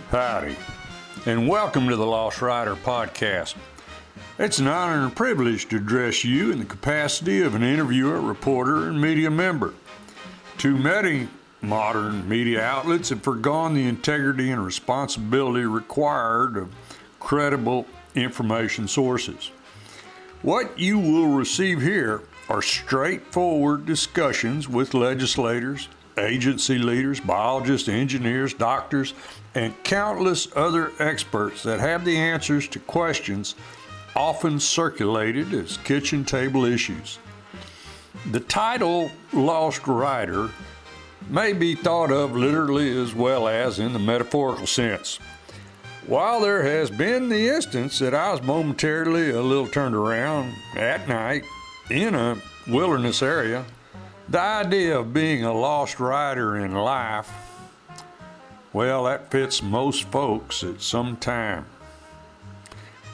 Howdy, and welcome to the Lost Rider podcast. It's an honor and privilege to address you in the capacity of an interviewer, reporter, and media member. Too many modern media outlets have forgone the integrity and responsibility required of credible information sources. What you will receive here are straightforward discussions with legislators, agency leaders, biologists, engineers, doctors, and countless other experts that have the answers to questions often circulated as kitchen table issues. The title Lost Rider may be thought of literally as well as in the metaphorical sense. While there has been the instance that I was momentarily a little turned around at night in a wilderness area, the idea of being a lost rider in life, well, that fits most folks at some time.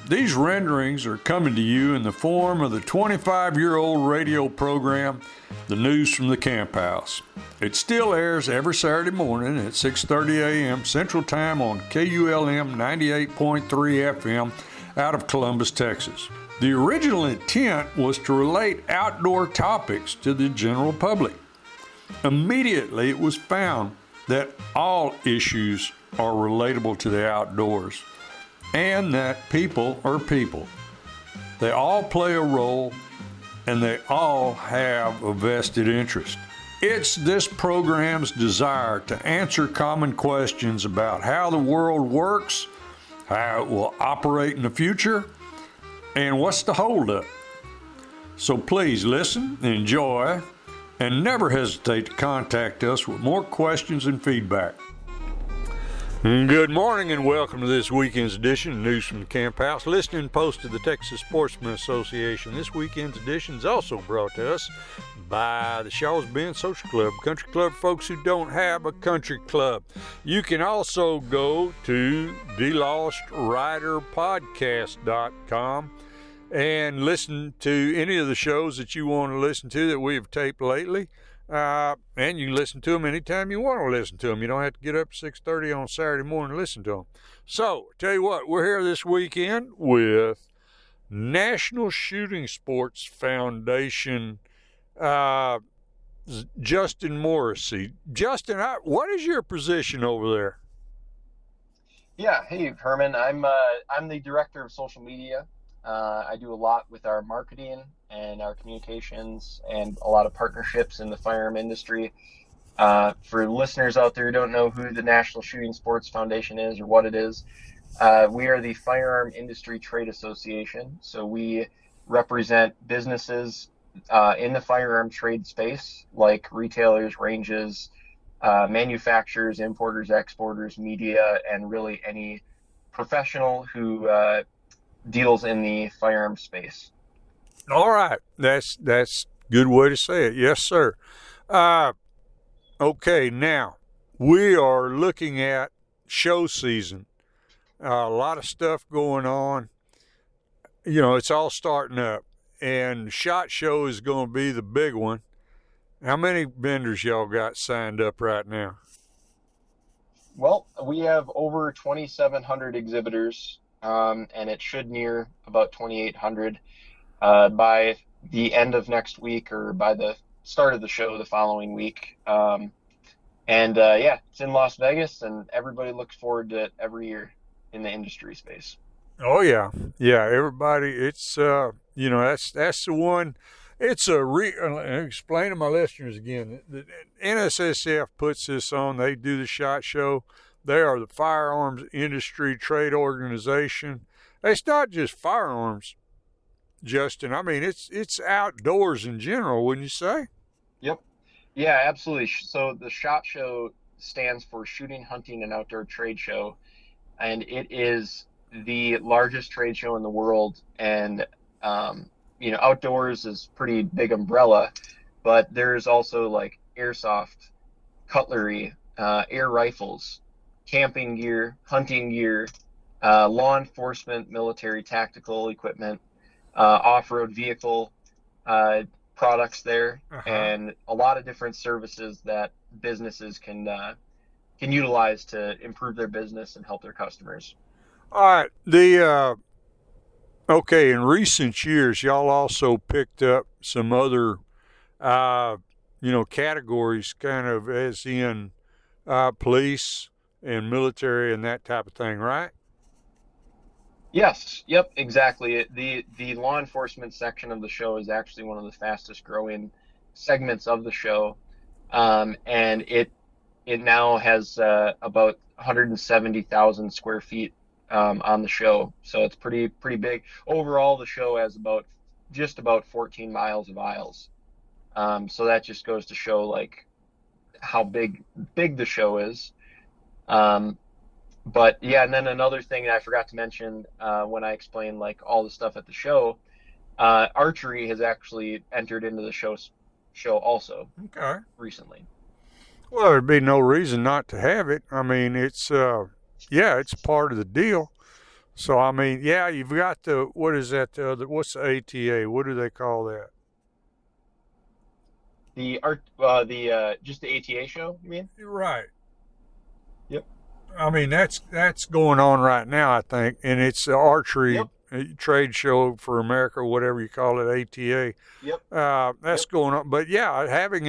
These renderings are coming to you in the form of the 25-year-old radio program, The News from the Camp House. It still airs every Saturday morning at 6:30 a.m. Central Time on KULM 98.3 FM out of Columbus, Texas. The original intent was to relate outdoor topics to the general public. Immediately, it was found that all issues are relatable to the outdoors and that people are people. They all play a role and they all have a vested interest. It's this program's desire to answer common questions about how the world works, how it will operate in the future, and what's the holdup. So please listen, enjoy, and never hesitate to contact us with more questions and feedback. Good morning and welcome to this weekend's edition of News from the Camp House, listening post to the Texas Sportsman Association. This weekend's edition is also brought to us by the Shaw's Bend Social Club, country club folks who don't have a country club. You can also go to thelostriderpodcast.com and listen to any of the shows that you want to listen to that we have taped lately. And you can listen to them anytime you want to listen to them. You don't have to get up at 6:30 on Saturday morning to listen to them. So, tell you what, we're here this weekend with National Shooting Sports Foundation Justin Morissey. Justin, what is your position over there? Yeah, hey Herman, I'm the director of social media. I do a lot with our marketing and our communications and a lot of partnerships in the firearm industry. For listeners out there who don't know who the National Shooting Sports Foundation is or what it is, we are the Firearm Industry Trade Association. So we represent businesses in the firearm trade space, like retailers, ranges, manufacturers, importers, exporters, media, and really any professional who deals in the firearm space. All right, that's a good way to say it. Yes, sir. Okay, now we are looking at show season. A lot of stuff going on. You know, it's all starting up, and SHOT Show is going to be the big one. How many vendors y'all got signed up right now? Well, we have over 2,700 exhibitors. And it should near about 2,800 by the end of next week or by the start of the show the following week. Yeah, it's in Las Vegas, and everybody looks forward to it every year in the industry space. Oh yeah, everybody. It's that's the one. It's explain to my listeners again. The NSSF puts this on. They do the SHOT Show. They are the firearms industry trade organization. It's not just firearms, Justin. I mean, it's outdoors in general, wouldn't you say? Yep. Yeah, absolutely. So the SHOT Show stands for Shooting, Hunting, and Outdoor Trade Show, and it is the largest trade show in the world. And outdoors is pretty big umbrella, but there's also like airsoft, cutlery, air rifles, camping gear, hunting gear, law enforcement, military tactical equipment, off-road vehicle products there, and a lot of different services that businesses can can utilize to improve their business and help their customers. All right. Okay, in recent years, y'all also picked up some other, uh, categories, kind of as in police and military and that type of thing, right? Yes, yep, exactly. The law enforcement section of the show is actually one of the fastest growing segments of the show, and it now has about 170,000 square feet on the show, so it's pretty big. Overall, the show has just about 14 miles of aisles, so that just goes to show like how big the show is. Um, but yeah, and then another thing that I forgot to mention when I explained like all the stuff at the show, archery has actually entered into the show also Okay. recently. Well, there'd be no reason not to have it. I mean, yeah, it's part of the deal. So, I mean, yeah, you've got what is that, what's the ATA? What do they call that? The art, just the ATA show, you mean? Right. Yep. I mean, that's going on right now, I think, and it's the archery Yep. trade show for America, whatever you call it, ATA. Yep. That's Yep. going on. But yeah, having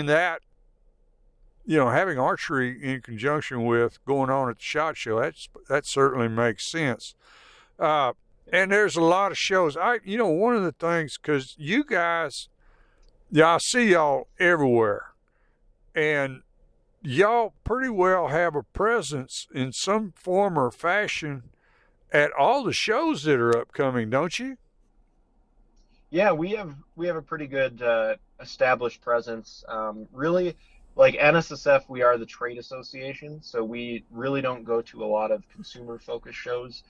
archery in conjunction with going on at the SHOT Show, that certainly makes sense. Uh, and there's a lot of shows. One of the things, because you guys, yeah, I see y'all everywhere, and y'all pretty well have a presence in some form or fashion at all the shows that are upcoming, don't you? Yeah, we have a pretty good established presence. Really, like NSSF, we are the trade association, so we really don't go to a lot of consumer focused shows.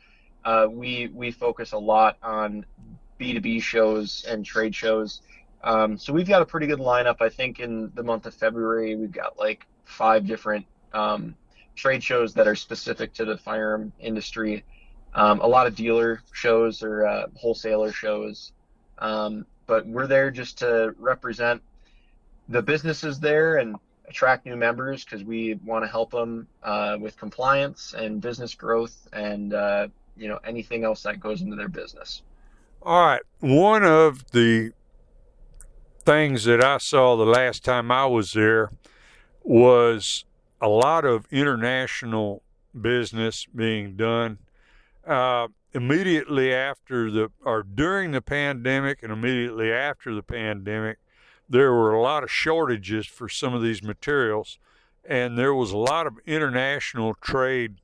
We focus a lot on B2B shows and trade shows. So we've got a pretty good lineup. I think in the month of February, we've got like five different trade shows that are specific to the firearm industry. A lot of dealer shows or wholesaler shows. But we're there just to represent the businesses there and attract new members because we want to help them with compliance and business growth and anything else that goes into their business. All right. One of the things that I saw the last time I was there was a lot of international business being done immediately after or during the pandemic and immediately after the pandemic. There were a lot of shortages for some of these materials, and there was a lot of international trade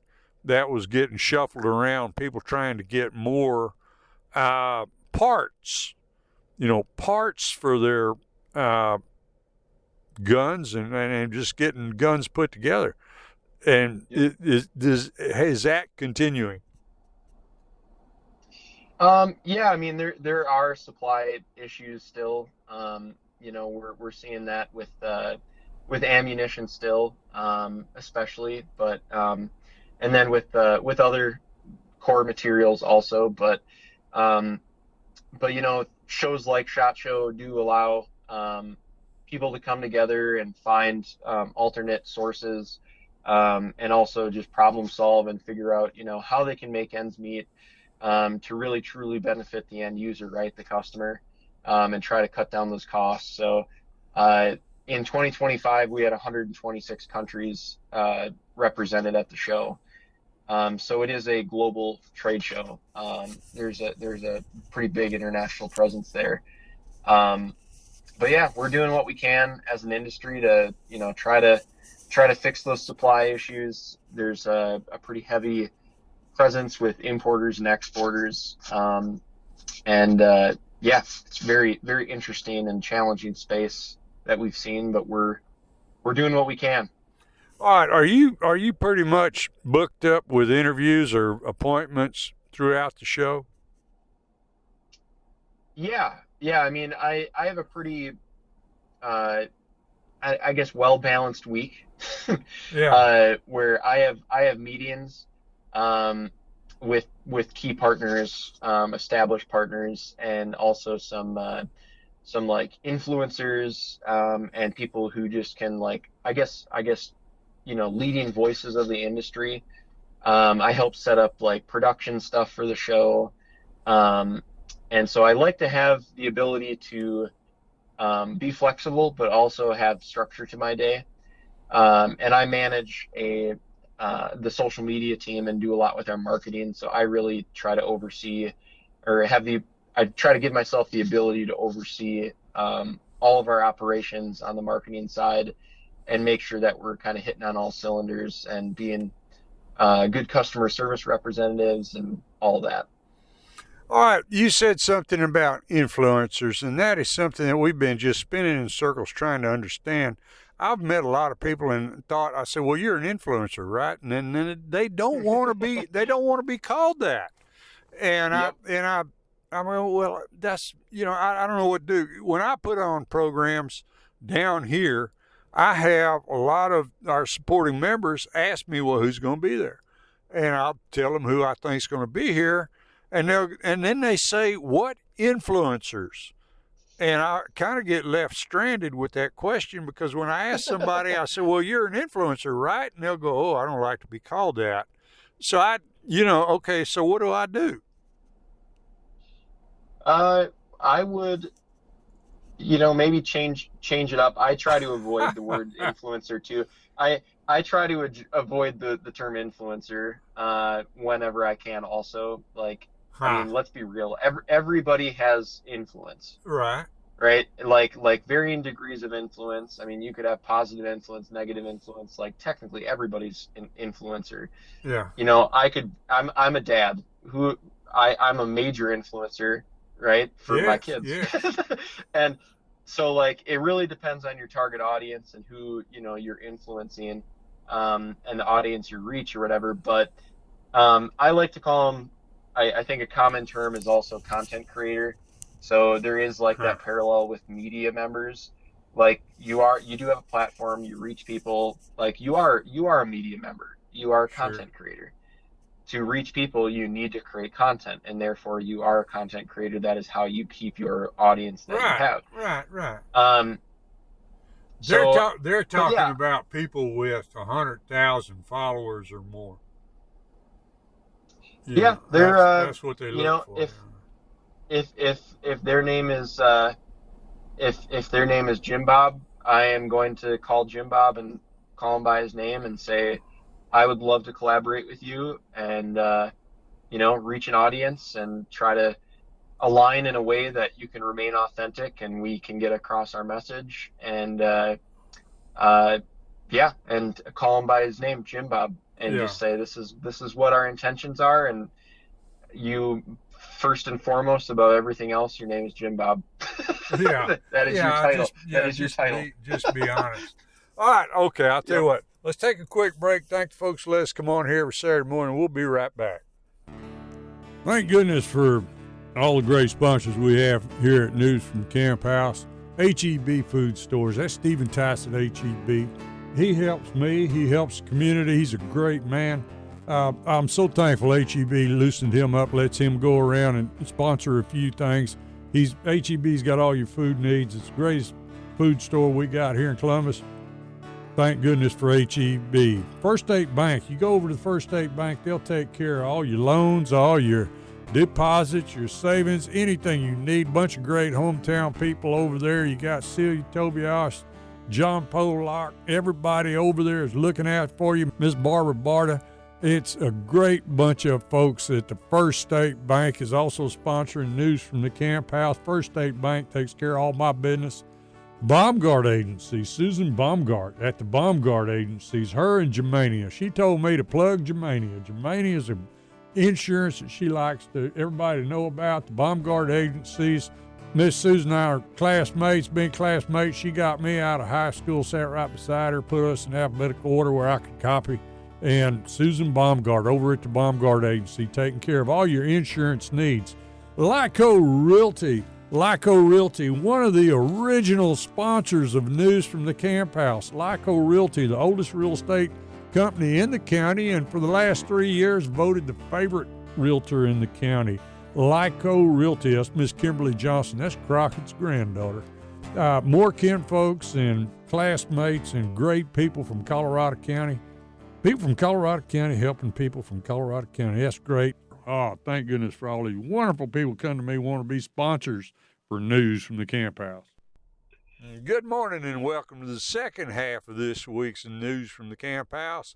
that was getting shuffled around, people trying to get more parts, parts for their guns and just getting guns put together. And Yep. is that continuing? Yeah, I mean there are supply issues still. We're seeing that with ammunition still, especially, but and then with other core materials also. But shows like SHOT Show do allow people to come together and find alternate sources, and also just problem solve and figure out how they can make ends meet, to really truly benefit the end user, right, the customer, and try to cut down those costs. So in 2025, we had 126 countries represented at the show. So it is a global trade show. There's a pretty big international presence there. But yeah, we're doing what we can as an industry to try to fix those supply issues. There's a pretty heavy presence with importers and exporters, and yeah, it's very very interesting and challenging space that we've seen, but we're doing what we can. All right, are you pretty much booked up with interviews or appointments throughout the show? Yeah. I mean, I have a pretty I guess well balanced week, Yeah. where I have meetings with key partners, established partners, and also some like influencers, and people who just can like I guess leading voices of the industry. I help set up like production stuff for the show. And so I like to have the ability to be flexible, but also have structure to my day. And I manage the social media team and do a lot with our marketing. So I really try to oversee, or I try to give myself the ability to oversee all of our operations on the marketing side and make sure that we're kind of hitting on all cylinders and being good customer service representatives and all that. All right, you said something about influencers, and that is something that we've been just spinning in circles trying to understand. I've met a lot of people and thought, I said, well, you're an influencer, right? And then they don't want to be, they don't want to be called that. And Yep. I mean, well, that's, I don't know what to do. When I put on programs down here, I have a lot of our supporting members ask me, well, who's going to be there? And I'll tell them who I think is going to be here. And then they say, what influencers? And I kind of get left stranded with that question, because when I ask somebody, I say, well, you're an influencer, right? And they'll go, oh, I don't like to be called that. So okay, so what do I do? I would, maybe change it up. I try to avoid the word influencer too. I try to avoid the term influencer whenever I can also. Like, I mean, let's be real. Everybody has influence. Right. Right? Like varying degrees of influence. I mean, you could have positive influence, negative influence. Like, technically everybody's an influencer. Yeah. I'm a dad I'm a major influencer, right? For my kids. Yeah. And so, like, it really depends on your target audience and who, you're influencing, and the audience you reach or whatever. But I like to call them, I think a common term is also content creator. So there is like that parallel with media members. Like, you do have a platform, you reach people. Like, you are a media member. You are a content creator. To reach people, you need to create content, and therefore you are a content creator. That is how you keep your audience that you have. Right. They're talking about people with 100,000 followers or more. That's what they look for. If their name is if their name is Jim Bob, I am going to call Jim Bob and call him by his name and say, I would love to collaborate with you and, reach an audience and try to align in a way that you can remain authentic and we can get across our message. And, and call him by his name, Jim Bob, and just say, this is what our intentions are. And you, first and foremost, above everything else, your name is Jim Bob. Yeah. That is your title. That is your title. Just be honest. All right. Okay. I'll tell you what. Let's take a quick break. Thank the folks. Let us come on here every Saturday morning. We'll be right back. Thank goodness for all the great sponsors we have here at News from the Camp House. HEB Food Stores. That's Stephen Tice at HEB. He helps me. He helps the community. He's a great man. I'm so thankful HEB loosened him up, lets him go around and sponsor a few things. HEB's got all your food needs. It's the greatest food store we got here in Columbus. Thank goodness for HEB. First State Bank. You go over to the First State Bank, they'll take care of all your loans, all your deposits, your savings, anything you need. Bunch of great hometown people over there. You got Celia Tobias, John Pollock. Everybody over there is looking out for you. Miss Barbara Barta. It's a great bunch of folks at the First State Bank is also sponsoring News from the Camp House. First State Bank takes care of all my business. Baumgart Agency, Susan Baumgart at the Baumgart Agencies, her and Germania. She told me to plug Germania. Germania is an insurance that she likes everybody to know about. The Baumgart Agencies. Miss Susan and I are classmates, been classmates. She got me out of high school, sat right beside her, put us in alphabetical order where I could copy. And Susan Baumgart over at the Baumgart Agency, taking care of all your insurance needs. Lyco Realty, one of the original sponsors of News from the Camp House. Lyco Realty, the oldest real estate company in the county, and for the last 3 years voted the favorite realtor in the county. Lyco Realty, that's Miss Kimberly Johnson. That's Crockett's granddaughter. more kinfolks and classmates and great people from Colorado County. People from Colorado County helping people from Colorado County. That's great. Oh, thank goodness for all these wonderful people come to me want to be sponsors for News from the Camp House. Good morning and welcome to the second half of this week's News from the Camp House.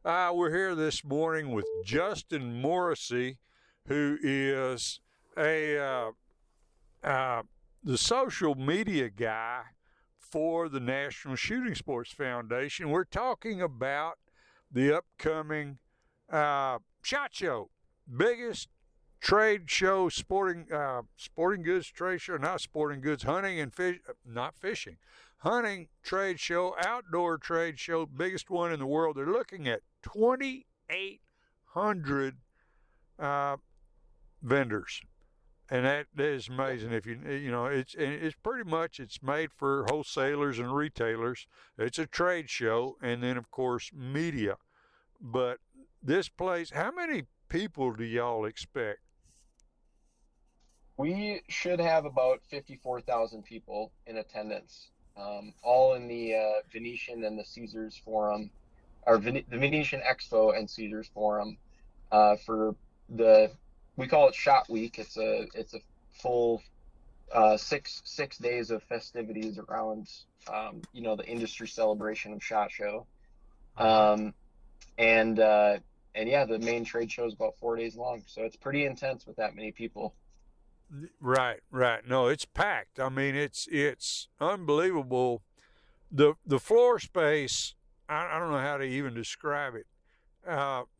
We're here this morning with Justin Morissey, who is the social media guy for the National Shooting Sports Foundation. We're talking about the upcoming SHOT Show, biggest trade show, sporting goods trade show, not sporting goods, hunting and fish, not fishing, hunting trade show, outdoor trade show, biggest one in the world. They're looking at 2,800 vendors, and that is amazing. If it's pretty much it's made for wholesalers and retailers. It's a trade show, and then of course media. But this place, how many people do y'all expect? We should have about 54,000 people in attendance, all in the Venetian and the Caesars Forum, or the Venetian Expo and Caesars Forum, for we call it SHOT Week. It's a full 6 days of festivities around the industry celebration of SHOT Show, and yeah, the main trade show is about 4 days long, so it's pretty intense with that many people. Right. No, it's packed. I mean, it's unbelievable. The floor space, I don't know how to even describe it,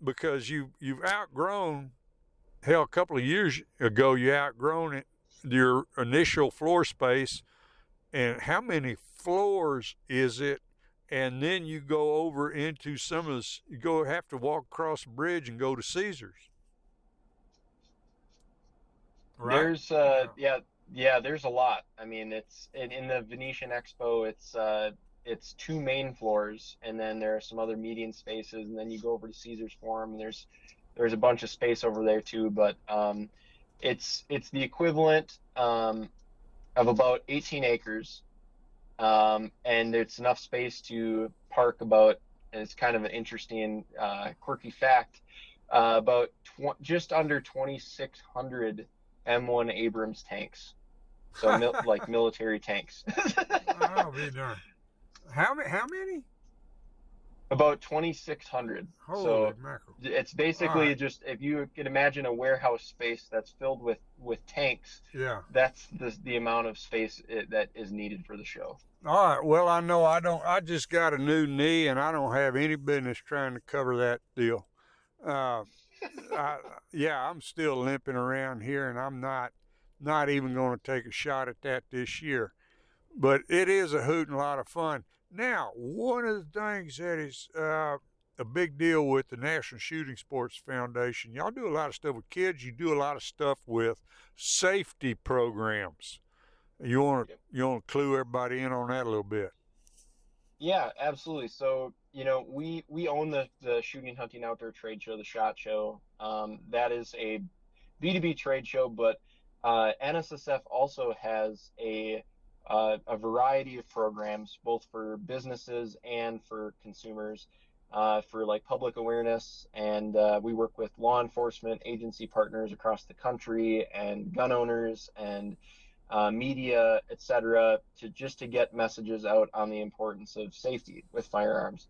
because you've outgrown. Hell, a couple of years ago, you outgrown your initial floor space, and how many floors is it? And then you go over into some of this. You have to walk across a bridge and go to Caesars. Right. There's there's a lot. I mean, it's in the Venetian Expo, it's 2 main floors, and then there are some other median spaces, and then you go over to Caesars Forum, and there's a bunch of space over there too. But it's the equivalent of about 18 acres, and it's enough space to park about. And it's kind of an interesting, quirky fact, about just under 2,600 M1 Abrams tanks, so like military tanks. Oh, be darned. How many? About 2,600. Holy so mackerel. It's basically just, if you can imagine a warehouse space that's filled with tanks. Yeah. That's the amount of space that is needed for the show. All right. Well, I know I just got a new knee, and I don't have any business trying to cover that deal. I'm still limping around here, and I'm not even going to take a shot at that this year. But it is a hoot and a lot of fun. Now, one of the things that is a big deal with the National Shooting Sports Foundation, y'all do a lot of stuff with kids. You do a lot of stuff with safety programs. You want to clue everybody in on that a little bit? Yeah, absolutely. So, we own the Shooting Hunting Outdoor Trade Show, the SHOT Show. That is a B2B trade show, but NSSF also has a variety of programs, both for businesses and for consumers, for like public awareness. And we work with law enforcement agency partners across the country, and gun owners, and media, etc., to get messages out on the importance of safety with firearms.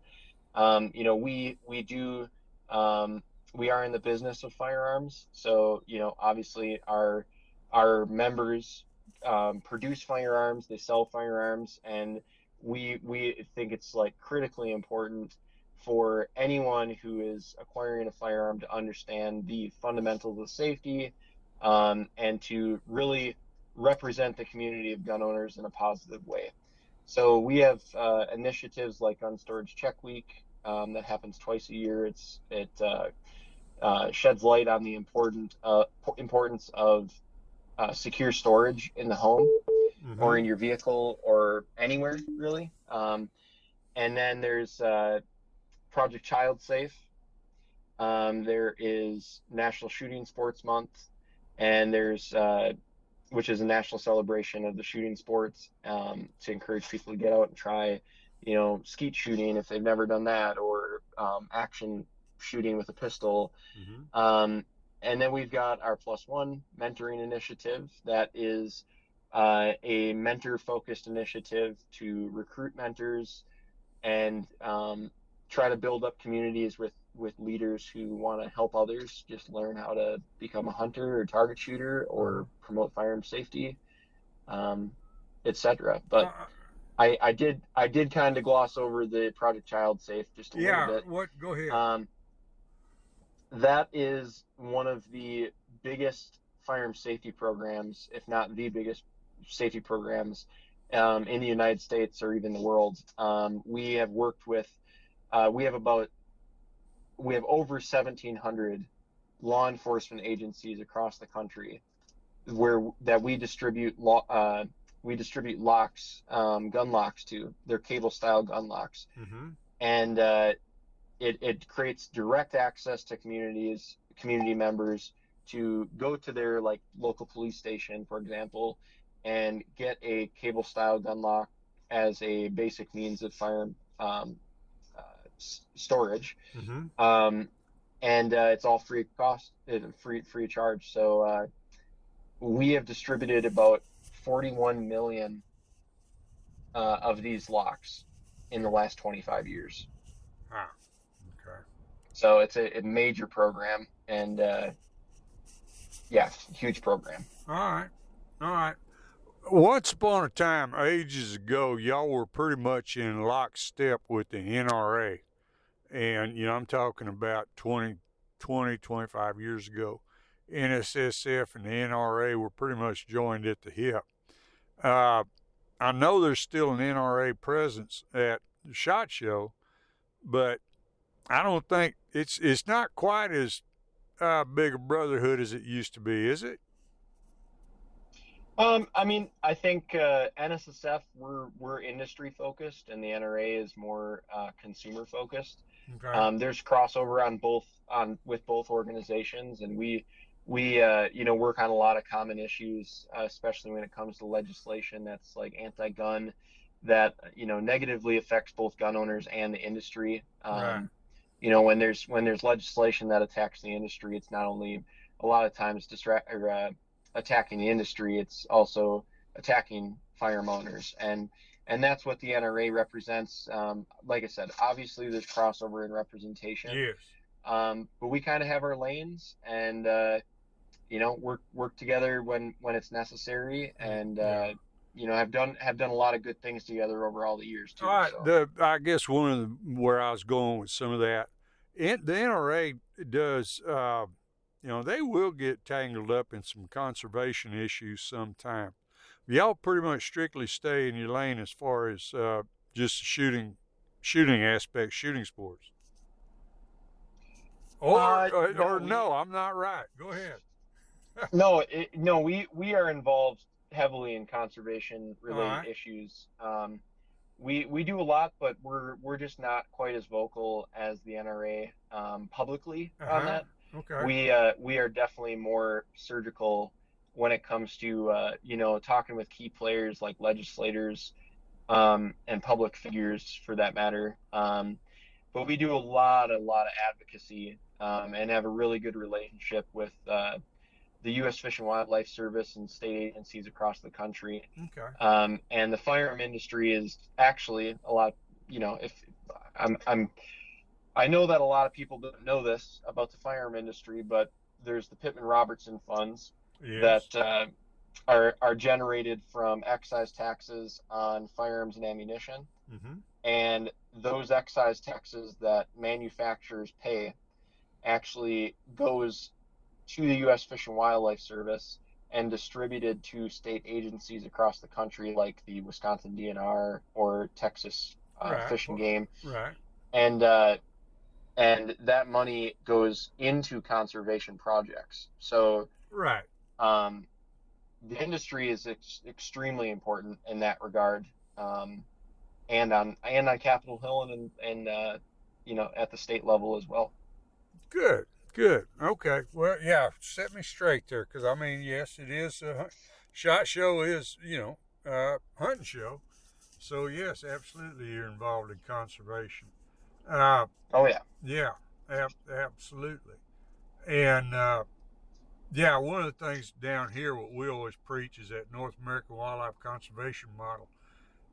We are in the business of firearms, so obviously our members produce firearms, they sell firearms, and we think it's like critically important for anyone who is acquiring a firearm to understand the fundamentals of safety, and to really represent the community of gun owners in a positive way. So we have initiatives like Gun Storage Check Week that happens twice a year. It sheds light on the importance of secure storage in the home, mm-hmm. or in your vehicle, or anywhere really. And then there's Project Child Safe. There is National Shooting Sports Month, and there's which is a national celebration of the shooting sports, to encourage people to get out and try, skeet shooting if they've never done that, or action shooting with a pistol. Mm-hmm. And then we've got our Plus One mentoring initiative that is a mentor-focused initiative to recruit mentors and try to build up communities with leaders who want to help others just learn how to become a hunter or target shooter or promote firearm safety, etc. But I did kind of gloss over the Project Child Safe just a little bit. Go ahead. That is one of the biggest firearm safety programs, if not the biggest safety programs in the United States or even the world. We have worked with, we have over 1,700 law enforcement agencies across the country that we distribute locks, gun locks to. They're cable style gun locks. Mm-hmm. And it creates direct access to community members to go to their local police station, for example, and get a cable style gun lock as a basic means of firearm storage. Mm-hmm. And it's all free cost, free charge. So we have distributed about 41 million of these locks in the last 25 years. Ah, okay. So it's a major program, and huge program. All right. Once upon a time, ages ago, y'all were pretty much in lockstep with the NRA. And, I'm talking about 25 years ago. NSSF and the NRA were pretty much joined at the hip. I know there's still an NRA presence at the SHOT Show, but I don't think it's not quite as big a brotherhood as it used to be, is it? I think NSSF we're industry focused, and the NRA is more consumer focused. Okay. There's crossover with both organizations, and we work on a lot of common issues, especially when it comes to legislation that's like anti-gun, that negatively affects both gun owners and the industry. Right. When there's legislation that attacks the industry, it's not only a lot of times attacking the industry, it's also attacking firearm owners, and that's what the NRA represents. Like I said, obviously there's crossover in representation. Yes. But we kind of have our lanes, and work together when it's necessary, and have done a lot of good things together over all the years too. All right. So. I guess one of where I was going with some of that, the NRA does. They will get tangled up in some conservation issues sometime. Y'all pretty much strictly stay in your lane as far as just the shooting aspect, shooting sports. Or no, I'm not right. Go ahead. No, we are involved heavily in conservation related issues. We do a lot, but we're just not quite as vocal as the NRA publicly on that. Okay. We are definitely more surgical when it comes to talking with key players like legislators and public figures for that matter. But we do a lot of advocacy and have a really good relationship with the U.S. Fish and Wildlife Service and state agencies across the country. Okay. And the firearm industry is actually a lot. I know that a lot of people don't know this about the firearm industry, but there's the Pittman-Robertson funds. Yes. That are generated from excise taxes on firearms and ammunition. Mm-hmm. And those excise taxes that manufacturers pay actually goes to the U.S. Fish and Wildlife Service and distributed to state agencies across the country, like the Wisconsin DNR or Texas Fish and Game. Right. And that money goes into conservation projects. So right. The industry is extremely important in that regard, and on Capitol Hill and at the state level as well. Good. Okay. Well, yeah. Set me straight there, because yes, it is. SHOT Show is, hunting show. So yes, absolutely, you're involved in conservation. Oh yeah. Yeah, absolutely. And yeah, one of the things down here, what we always preach is that North American wildlife conservation model.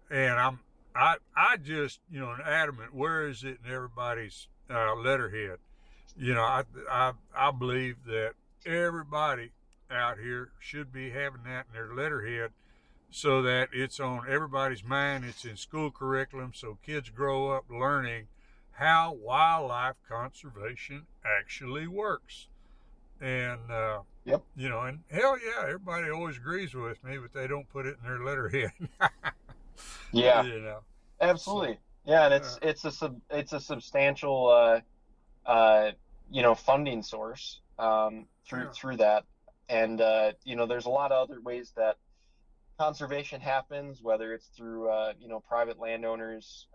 And I just, adamant. Where is it in everybody's letterhead? I believe that everybody out here should be having that in their letterhead, so that it's on everybody's mind. It's in school curriculum, so kids grow up learning how wildlife conservation actually works. And Yep. and hell yeah, everybody always agrees with me, but they don't put it in their letterhead. Yeah. you know. Absolutely. So, Yeah, and it's a substantial funding source through that, and there's a lot of other ways that conservation happens, whether it's through private landowners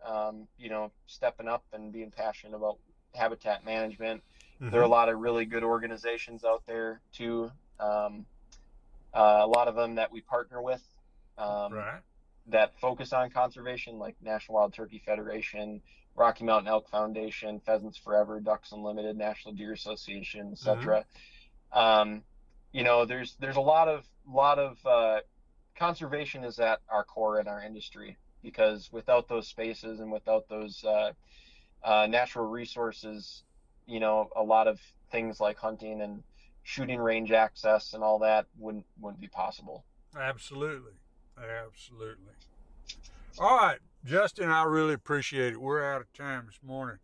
stepping up and being passionate about habitat management. There are a lot of really good organizations out there too. A lot of them that we partner with. Right. That focus on conservation, like National Wild Turkey Federation, Rocky Mountain Elk Foundation, Pheasants Forever, Ducks Unlimited, National Deer Association, etc. There's a lot of conservation is at our core in our industry, because without those spaces and without those natural resources, a lot of things like hunting and shooting range access and all that wouldn't be possible. Absolutely. All right, Justin, I really appreciate it. We're out of time this morning,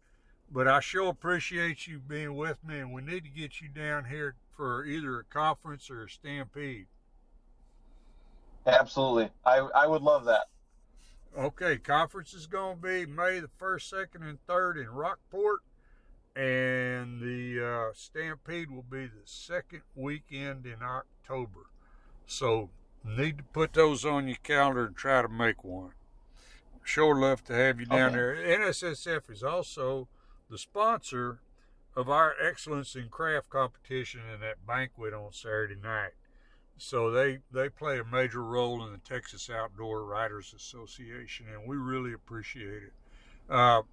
but I sure appreciate you being with me, and we need to get you down here for either a conference or a stampede. Absolutely. I would love that. Okay, conference is going to be May the 1st, 2nd, and 3rd in Rockport, and the stampede will be the second weekend in October. So need to put those on your calendar and try to make one. Sure love to have you down there. NSSF is also the sponsor of our Excellence in Craft competition and that banquet on Saturday night. So they play a major role in the Texas Outdoor Writers Association, and we really appreciate it.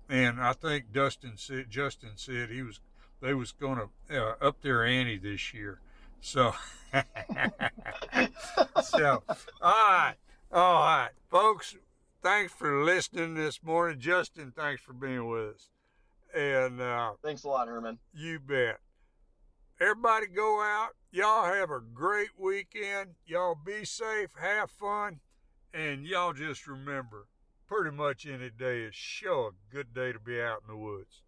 And I think Justin said they was going to up their ante this year. So, all right, folks. Thanks for listening this morning. Justin, thanks for being with us. And thanks a lot, Herman. You bet. Everybody go out. Y'all have a great weekend. Y'all be safe, have fun, and y'all just remember, pretty much any day is sure a good day to be out in the woods.